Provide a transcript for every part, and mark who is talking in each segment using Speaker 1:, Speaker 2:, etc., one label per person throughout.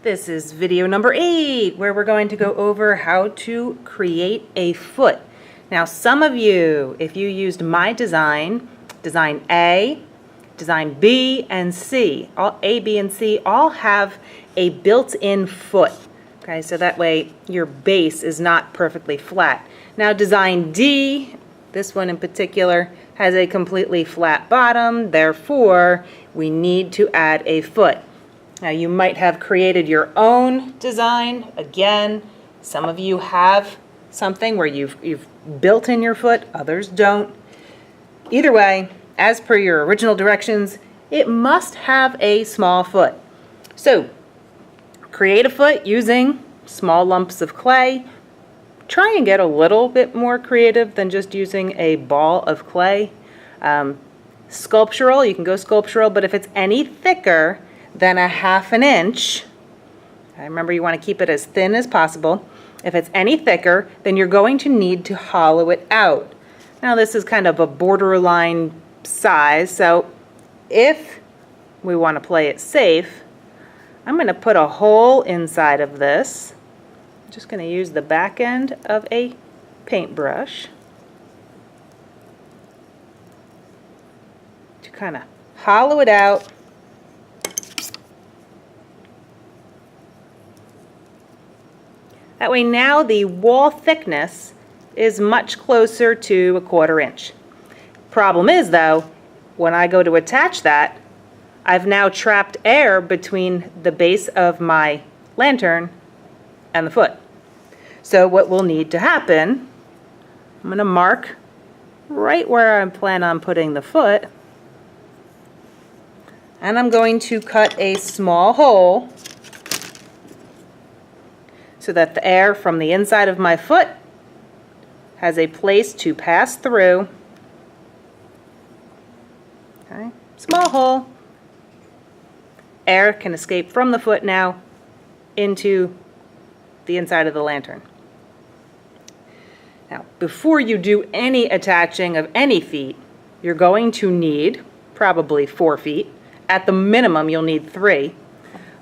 Speaker 1: This is video number 8, where we're going to go over how to create a foot. Now, some of you, if you used my design, design A, design B, and C, all A, B, and C all have a built-in foot. Okay, so that way your base is not perfectly flat. Now, design D, this one in particular, has a completely flat bottom, therefore we need to add a foot. Now, you might have created your own design. Again, some of you have something where you've built in your foot, others don't. Either way, as per your original directions, it must have a small foot. So, create a foot using small lumps of clay. Try and get a little bit more creative than just using a ball of clay. Sculptural, you can go sculptural, but if it's any thicker than a ½ inch, remember you want to keep it as thin as possible. If it's any thicker, then you're going to need to hollow it out. Now, this is kind of a borderline size, so if we want to play it safe, I'm going to put a hole inside of this. I'm just going to use the back end of a paintbrush to kind of hollow it out. That way now the wall thickness is much closer to a ½ inch. Problem is though, when I go to attach that, I've now trapped air between the base of my lantern and the foot. So what will need to happen, I'm going to mark right where I plan on putting the foot, and I'm going to cut a small hole so that the air from the inside of my foot has a place to pass through. Okay, small hole. Air can escape from the foot now into the inside of the lantern. Now, before you do any attaching of any feet, you're going to need probably 4 feet. At the minimum, you'll need 3.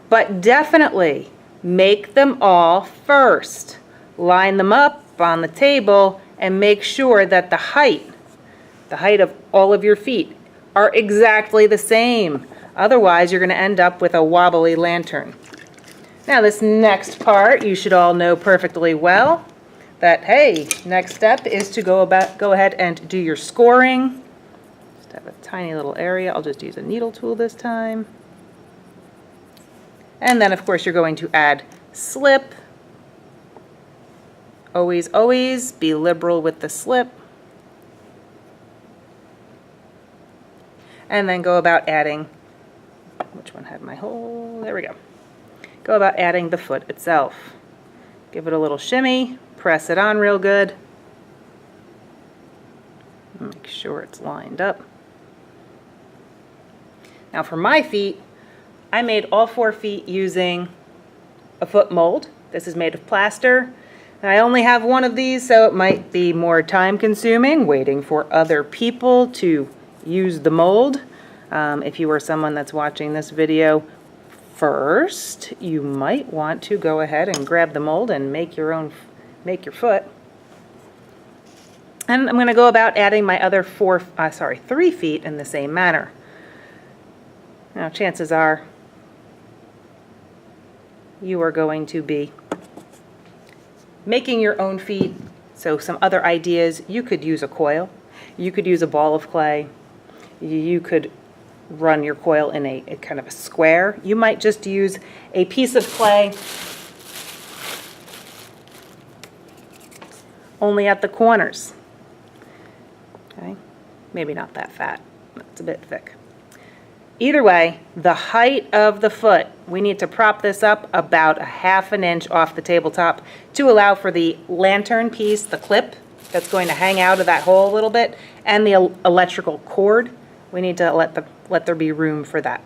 Speaker 1: But definitely make them all first. Line them up on the table and make sure that the height of all of your feet are exactly the same. Otherwise, you're going to end up with a wobbly lantern. Now, this next part, you should all know perfectly well that, hey, next step is to go ahead and do your scoring. Just have a tiny little area. I'll just use a needle tool this time. And then, of course, you're going to add slip. Always, always be liberal with the slip. And then go about adding, which one had my hole? There we go. Go about adding the foot itself. Give it a little shimmy, press it on real good. Make sure it's lined up. Now for my feet, I made all 4 feet using a foot mold. This is made of plaster. I only have one of these, so it might be more time consuming waiting for other people to use the mold. If you are someone that's watching this video first, you might want to go ahead and grab the mold and make your foot. And I'm going to go about adding my other 3 feet in the same manner. Now, chances are you are going to be making your own feet. So some other ideas, you could use a coil, you could use a ball of clay, you could run your coil in a kind of a square. You might just use a piece of clay only at the corners. Okay, maybe not that fat, it's a bit thick. Either way, the height of the foot, we need to prop this up about a ½ inch off the tabletop to allow for the lantern piece, the clip that's going to hang out of that hole a little bit, and the electrical cord. We need to let there be room for that.